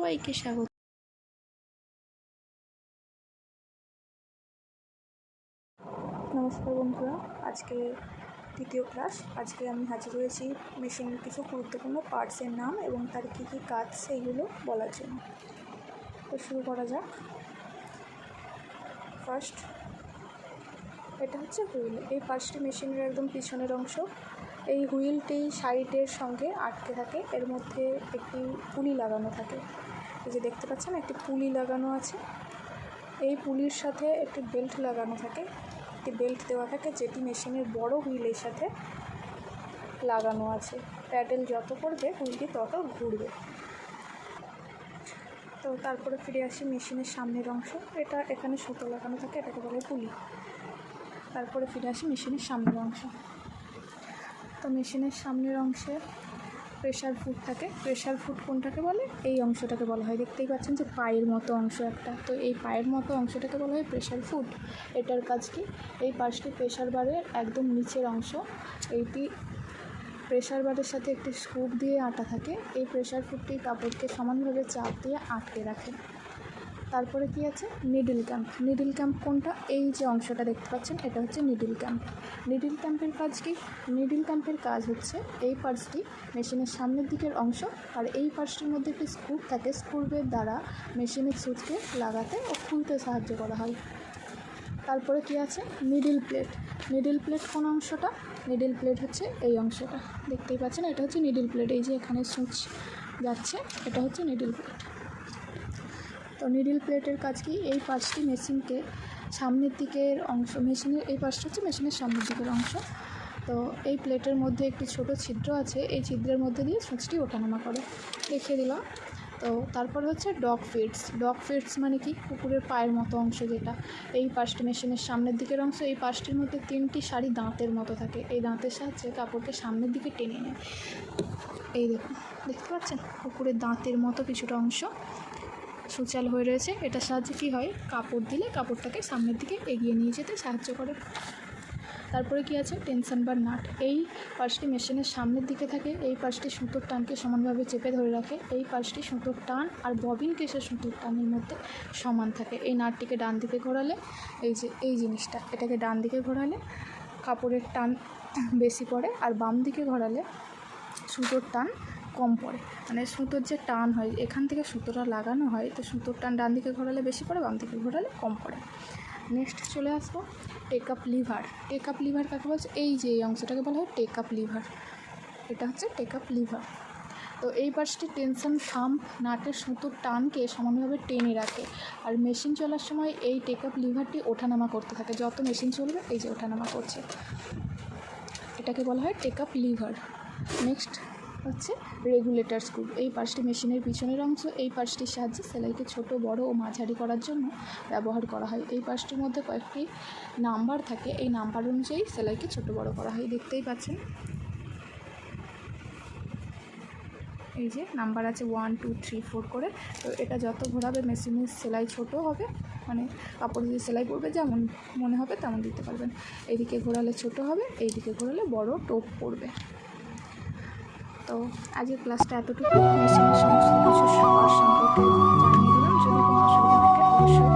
সবাইকে স্বাগত। নমস্কার বন্ধুরা, আজকে দ্বিতীয় ক্লাস। আজকে আমি হাজির হয়েছি মেশিনের কিছু গুরুত্বপূর্ণ পার্টসের নাম এবং তার কী কী কাজ সেইগুলো বলার জন্য। তো শুরু করা যাক। ফার্স্ট, এটা হচ্ছে হুইল। এই পার্টসটি মেশিনের একদম পিছনের অংশ। এই হুইলটি সাইডের সঙ্গে আটকে থাকে, এর মধ্যে একটি পুলি লাগানো থাকে। এই যে দেখতে পাচ্ছেন, একটি পুলি লাগানো আছে। এই পুলির সাথে একটি বেল্ট লাগানো থাকে, একটি বেল্ট দেওয়া থাকে যেটি মেশিনের বড় হুইলের সাথে লাগানো আছে। প্যাডেল যত করবে হুইলটি তত ঘুরবে। তো তারপরে ফিরে আসি মেশিনের সামনের অংশ। এটা এখানে সুতো লাগানো থাকে, এটাকে বলে পুলি। তারপরে ফিরে আসি মেশিনের সামনের অংশ। তো মেশিনের সামনের অংশে প্রেশার ফুট থাকে। প্রেশার ফুট কোনটাকে বলে? এই অংশটাকে বলা হয়। দেখতেই পাচ্ছেন যে পায়ের মতো অংশ একটা, তো এই পায়ের মতো অংশটাকে বলা হয় প্রেশার ফুট। এটার কাজ কি? এই পাশটি প্রেশার বারের একদম নিচের অংশ। এইটি প্রেশার বারের সাথে একটি স্ক্রু দিয়ে আটা থাকে। এই প্রেশার ফুটটি কাপড়কে সমানভাবে চাপ দিয়ে আটকে রাখে। তারপরে কি আছে? Needle camp. নিডল ক্যাম্প কোনটা? এই যে অংশটা দেখতে পাচ্ছেন, এটা হচ্ছে নিডল ক্যাম্প। নিডল ক্যাম্পের কাজ কি? নিডল ক্যাম্পের কাজ হচ্ছে এই পার্টসটি মেশিনের সামনের দিকের অংশ, আর এই পার্টসটির মধ্যে একটি স্ক্রু থাকে। স্ক্রুর দ্বারা মেশিনের সুইচকে লাগাতে ও খুলতে সাহায্য করা হয়। তারপরে কি আছে? Needle plate. নিডল প্লেট কোন অংশটা? নিডল প্লেট হচ্ছে এই অংশটা, দেখতেই পাচ্ছেন, এটা হচ্ছে নিডল প্লেট। এই যে এখানে সুইচ যাচ্ছে, এটা হচ্ছে নিডল প্লেট। তো নিডল প্লেটের কাজ কি? এই পার্টসটি মেশিনকে সামনের দিকের অংশ, মেশিনের এই পার্টসটা হচ্ছে মেশিনের সামনের দিকের অংশ। তো এই প্লেটের মধ্যে একটি ছোট ছিদ্র আছে, এই ছিদ্রের মধ্যে দিয়ে সুইচটি ওঠানামা করে। দেখিয়ে দিলাম। তো তারপর হচ্ছে ডগ ফিটস। ডগ ফিটস মানে কি? কুকুরের পায়ের মতো অংশ যেটা। এই পাশটি মেশিনের সামনের দিকের অংশ। এই পাশটির মধ্যে 3টি সারি দাঁতের মতো থাকে। এই দাঁতের সাহায্যে কাপড়কে সামনের দিকে টেনে নেয়। এই দেখুন, দেখতে পাচ্ছেন কুকুরের দাঁতের মতো কিছুটা অংশ সুচাল হয়ে রয়েছে। এটার সাহায্যে কী হয়? কাপড় দিলে কাপড়টাকে সামনের দিকে এগিয়ে নিয়ে যেতে সাহায্য করে। তারপরে কি আছে? টেনশন বার নাট। এই পার্টসটি মেশিনের সামনের দিকে থাকে। এই পার্টসটি সুতোর টানকে সমানভাবে চেপে ধরে রাখে। এই পার্টসটি সুতোর টান আর ববিন কেসের সুতোর টানের মধ্যে সমান থাকে। এই নাটটিকে ডান দিকে ঘোরালে, এই যে এই জিনিসটা, এটাকে ডান দিকে ঘোরালে কাপড়ের টান বেশি পড়ে, আর বাম দিকে ঘোরালে সুতোর টান কম পড়ে। মানে সুতোর যে টান হয়, এখান থেকে সুতোটা লাগানো হয়, তো সুতোর টান ডান দিকে ঘোরালে বেশি পড়ে, বাম দিকে ঘোরালে কম পড়ে। নেক্সট চলে আসবো take up lever. Take up lever কাকে বলছে? এই যে এই অংশটাকে বলা হয় টেক আপ লিভার। এটা হচ্ছে টেক আপ লিভার। তো এই পাশটি টেনশন থাম্ব নাটের সুতোর টানকে সমানভাবে টেনে রাখে, আর মেশিন চলার সময় এই টেক আপ লিভারটি ওঠানামা করতে থাকে। যত মেশিন চলবে এই যে ওঠানামা করছে, এটাকে বলা হয় টেক আপ লিভার। নেক্সট হচ্ছে রেগুলেটর স্ক্রু। এই পার্টসটি মেশিনের পিছনের অংশ। এই পার্টসটির সাহায্যে সেলাইকে ছোট, বড় ও মাঝারি করার জন্য ব্যবহার করা হয়। এই পার্টসটির মধ্যে কয়েকটি নাম্বার থাকে, এই নাম্বার অনুযায়ী সেলাইকে ছোট বড় করা হয়। দেখতেই পাচ্ছেন, এই যে নাম্বার আছে 1 2 3 4 করে। তো এটা যত ঘোরাবে মেশিনের সেলাই ছোট হবে, মানে কাপড় দিয়ে সেলাই পড়বে যেমন মনে হবে তেমন দিতে পারবেন। এইদিকে ঘোরালে ছোট হবে, এইদিকে ঘোরালে বড় টোপ পড়বে। তো আজকের ক্লাসটা এতটুকু। মেশিনের সমস্ত কিছু সম্পর্কে জানিয়ে দিলাম। যদি কোনো অসুবিধা থাকে অবশ্যই